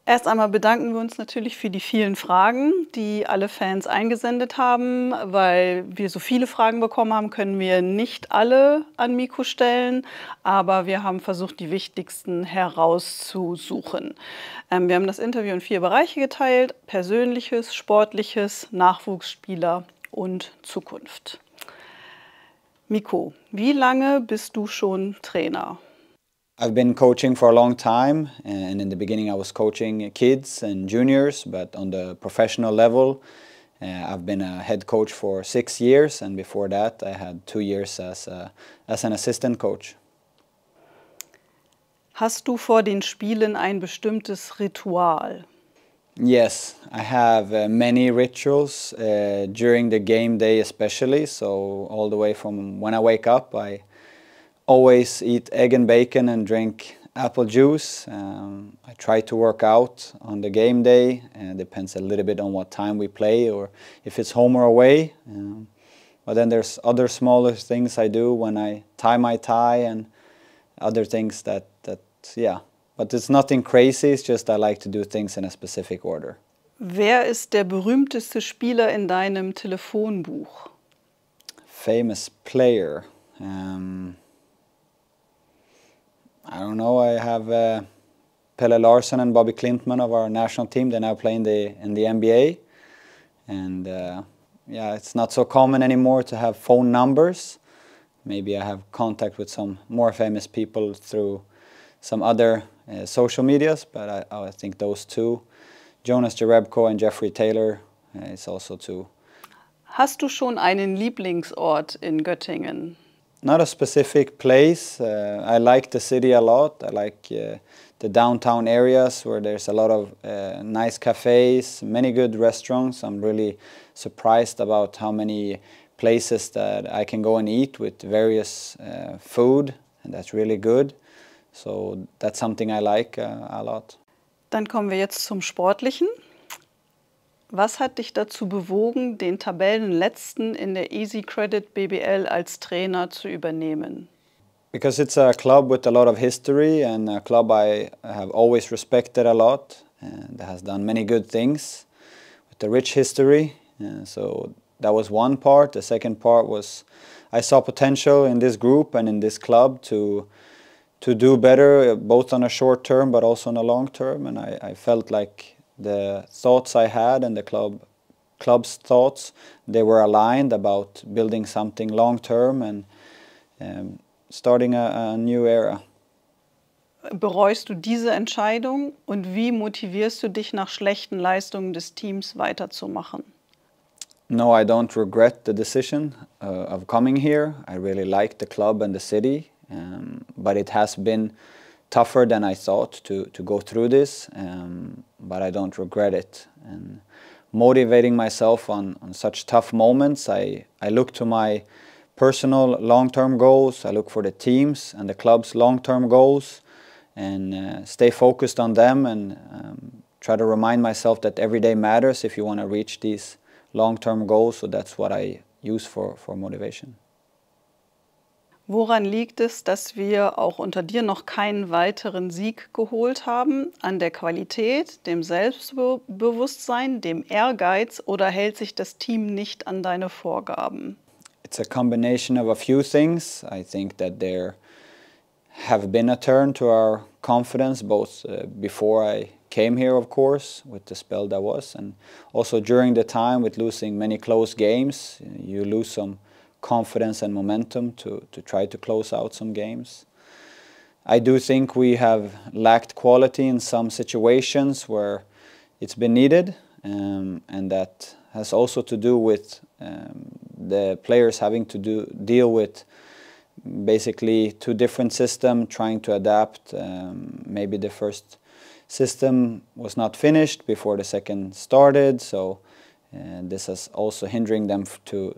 Erst einmal bedanken wir uns natürlich für die vielen Fragen, die alle Fans eingesendet haben. Weil wir so viele Fragen bekommen haben, können wir nicht alle an Mikko stellen, aber wir haben versucht, die wichtigsten herauszusuchen. Wir haben das Interview in 4 Bereiche geteilt: Persönliches, Sportliches, Nachwuchsspieler und Zukunft. Mikko, wie lange bist du schon Trainer? I've been coaching for a long time, and in the beginning I was coaching kids and juniors, but on the professional level I've been a head coach for 6 years, and before that I had 2 years as an assistant coach. Hast du vor den Spielen ein bestimmtes Ritual? Yes, I have many rituals during the game day especially, so all the way from when I wake up I always eat egg and bacon and drink apple juice. I try to work out on the game day. Depends a little bit on what time we play or if it's home or away. But then there's other smaller things I do when I tie my tie and other things that yeah. But it's nothing crazy, it's just I like to do things in a specific order. Wer ist der berühmteste Spieler in deinem Telefonbuch? Famous player. I don't know, I have Pelle Larsson and Bobby Klintman of our national team. They now play in the NBA. And yeah, it's not so common anymore to have phone numbers. Maybe I have contact with some more famous people through some other social medias, but I think those two, Jonas Jerebko and Jeffrey Taylor, is also two. Hast du schon einen Lieblingsort in Göttingen? Not a specific place. I like the city a lot. I like the downtown areas where there's a lot of nice cafes, many good restaurants. I'm really surprised about how many places that I can go and eat with various food, and that's really good. So that's something I like a lot. Dann kommen wir jetzt zum Sportlichen. Was hat dich dazu bewogen, den Tabellenletzten in der Easy Credit BBL als Trainer zu übernehmen? Because it's a club with a lot of history and a club I have always respected a lot and has done many good things with a rich history. So that was one part. The second part was I saw potential in this group and in this club to do better, both on a short term but also on a long term, and I felt like the thoughts I had and the club's thoughts, they were aligned about building something long term and starting a new era. Bereust du diese Entscheidung und wie motivierst du dich nach schlechten Leistungen des Teams weiterzumachen? No, I don't regret the decision of coming here. I really like the club and the city, but it has been tougher than I thought to go through this, but I don't regret it. And motivating myself on such tough moments, I look to my personal long-term goals, I look for the teams and the club's long-term goals, and stay focused on them and try to remind myself that every day matters if you want to reach these long-term goals, so that's what I use for motivation. Woran liegt es, dass wir auch unter dir noch keinen weiteren Sieg geholt haben? An der Qualität, dem Selbstbewusstsein, dem Ehrgeiz, oder hält sich das Team nicht an deine Vorgaben? It's a combination of a few things. I think that there have been a turn to our confidence, both before I came here, of course, with the spell that was, and also during the time with losing many close games. You lose some confidence and momentum to try to close out some games. I do think we have lacked quality in some situations where it's been needed, and that has also to do with the players having to deal with basically 2 different systems, trying to adapt. Maybe the first system was not finished before the second started, so this is also hindering them to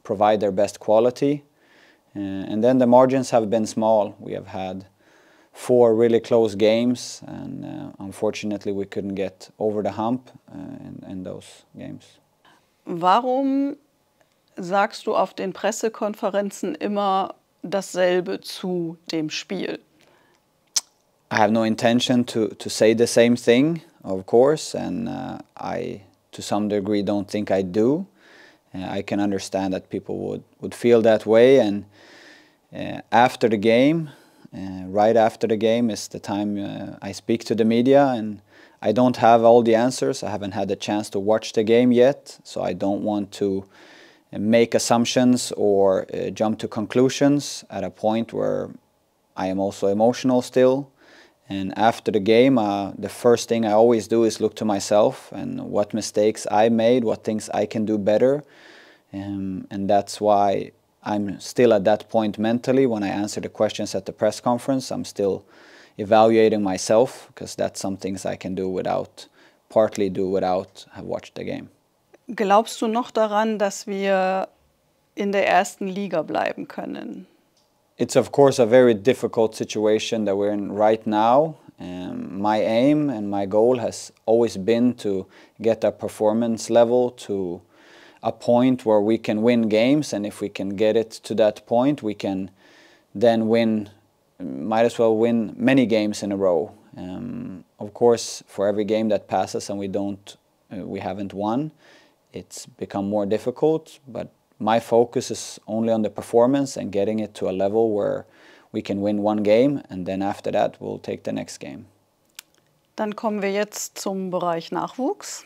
provide their best quality. And then the margins have been small. We have had 4 really close games, and unfortunately we couldn't get over the hump in those games. Warum sagst du auf den Pressekonferenzen immer dasselbe zu dem Spiel? I have no intention to say the same thing, of course, and I, to some degree, don't think I do. I can understand that people would feel that way, and after the game, right after the game is the time I speak to the media, and I don't have all the answers. I haven't had the chance to watch the game yet, so I don't want to make assumptions or jump to conclusions at a point where I am also emotional still. And after the game, the first thing I always do is look to myself and what mistakes I made, what things I can do better. And that's why I'm still at that point mentally. When I answer the questions at the press conference, I'm still evaluating myself, because that's some things I can do without have watched the game. Glaubst du noch daran, dass wir in der ersten Liga bleiben können? It's of course a very difficult situation that we're in right now. My aim and my goal has always been to get our performance level to a point where we can win games, and if we can get it to that point, we can then might as well win many games in a row. Of course, for every game that passes and we haven't won, it's become more difficult, but my focus is only on the performance and getting it to a level where we can win one game, and then after that we'll take the next game. Dann kommen wir jetzt zum Bereich Nachwuchs.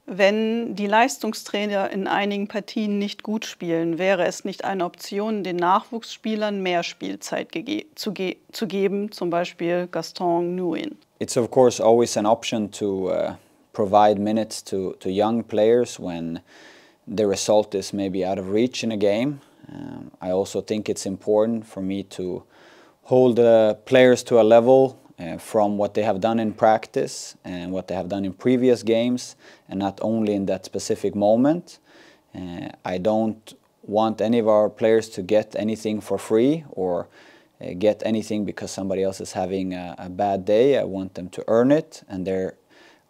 Wenn die Leistungstrainer in einigen Partien nicht gut spielen, wäre es nicht eine Option, den Nachwuchsspielern mehr Spielzeit zu geben, zum Beispiel Gaston Nguyen? It's of course always an option to provide minutes to young players when the result is maybe out of reach in a game. I also think it's important for me to hold the players to a level from what they have done in practice and what they have done in previous games, and not only in that specific moment. I don't want any of our players to get anything for free or get anything because somebody else is having a bad day. I want them to earn it, and they're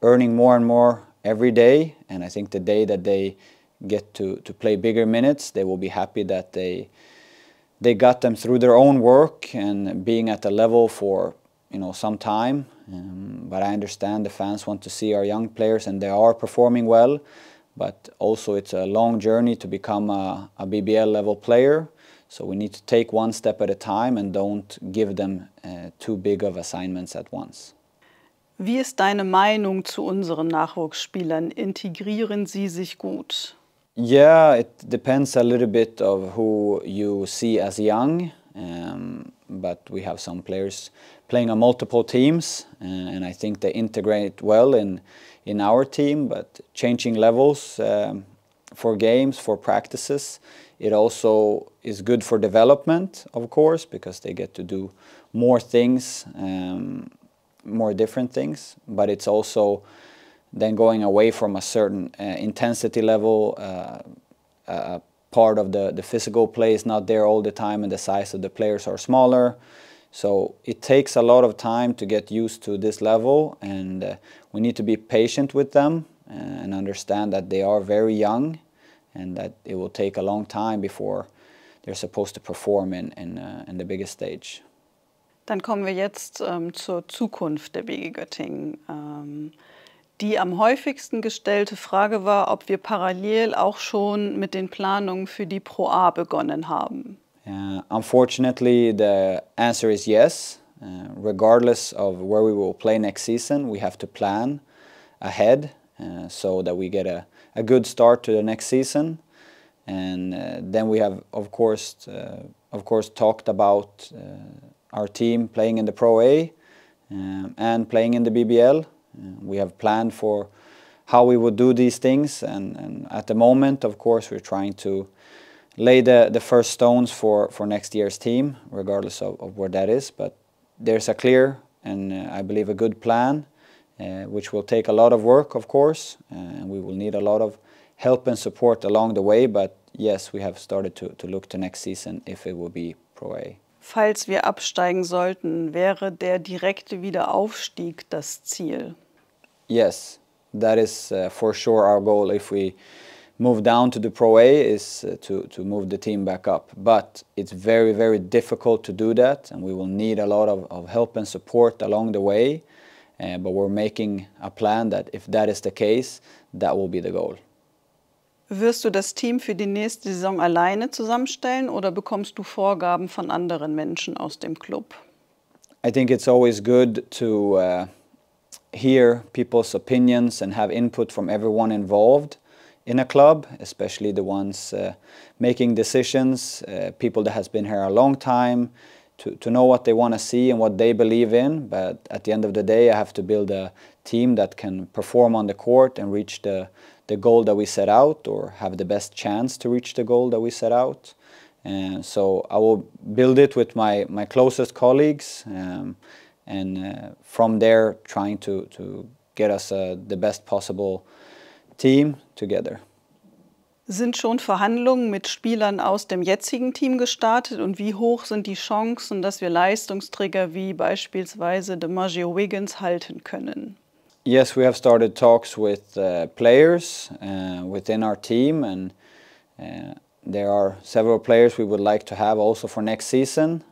earning more and more every day, and I think the day that they get to play bigger minutes, they will be happy that they got them through their own work and being at the level for some time. But I understand the fans want to see our young players, and they are performing well, but also it's a long journey to become a BBL level player, so we need to take one step at a time and don't give them too big of assignments at once. Wie ist deine Meinung zu unseren Nachwuchsspielern? Integrieren sie sich gut? Yeah, it depends a little bit of who you see as young, but we have some players playing on multiple teams, and I think they integrate well in our team, but changing levels for games, for practices, it also is good for development, of course, because they get to do more things, more different things, but it's also then going away from a certain intensity level. Part of the physical play is not there all the time, and the size of the players are smaller. So it takes a lot of time to get used to this level, and we need to be patient with them and understand that they are very young and that it will take a long time before they're supposed to perform in the biggest stage. Dann kommen wir jetzt zur Zukunft der BG Göttingen. Die am häufigsten gestellte Frage war, ob wir parallel auch schon mit den Planungen für die Pro A begonnen haben. Unfortunately, the answer is yes. Regardless of where we will play next season, we have to plan ahead so that we get a good start to the next season. And then we have, of course, talked about our team playing in the Pro A and playing in the BBL. We have planned for how we would do these things, and at the moment, of course, we're trying to lay the first stones for next year's team, regardless of where that is. But there's a clear and I believe a good plan, which will take a lot of work, of course, and we will need a lot of help and support along the way. But yes, we have started to look to next season if it will be Pro A. Falls wir absteigen sollten, wäre der direkte Wiederaufstieg das Ziel? Yes, that is for sure our goal. If we move down to the Pro A is to move the team back up. But it's very, very difficult to do that, and we will need a lot of help and support along the way. But we're making a plan that if that is the case, that will be the goal. Wirst du das Team für die nächste Saison alleine zusammenstellen oder bekommst du Vorgaben von anderen Menschen aus dem Club? I think it's always good to hear people's opinions and have input from everyone involved in a club, especially the ones making decisions, people that has been here a long time, to know what they want to see and what they believe in. But at the end of the day, I have to build a team that can perform on the court and reach the goal that we set out, or have the best chance to reach the goal that we set out. And so I will build it with my closest colleagues, and from there trying to get us the best possible team together. Sind schon Verhandlungen mit Spielern aus dem jetzigen Team gestartet und wie hoch sind die Chancen, dass wir Leistungsträger wie beispielsweise DiMaggio Wiggins halten können? Yes, we have started talks with players within our team, and there are several players we would like to have also for next season.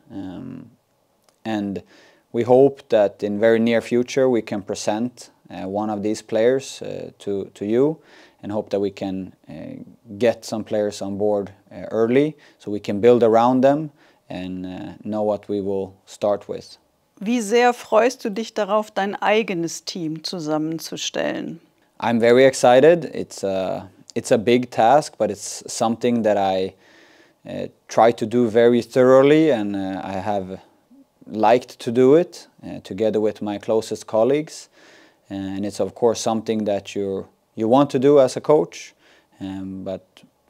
And we hope that in very near future we can present one of these players to you, and hope that we can get some players on board early, so we can build around them and know what we will start with. Wie sehr freust du dich darauf, dein eigenes Team zusammenzustellen? I'm very excited. It's a big task, but it's something that I try to do very thoroughly, and I have liked to do it together with my closest colleagues. And it's of course something that you want to do as a coach, but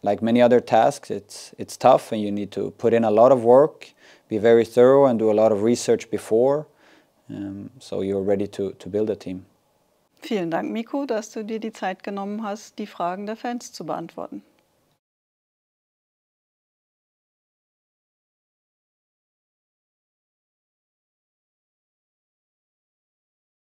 like many other tasks, it's tough, and you need to put in a lot of work, be very thorough, and do a lot of research before, so you're ready to build a team. Vielen Dank, Mikko, dass du dir die Zeit genommen hast, die Fragen der Fans zu beantworten.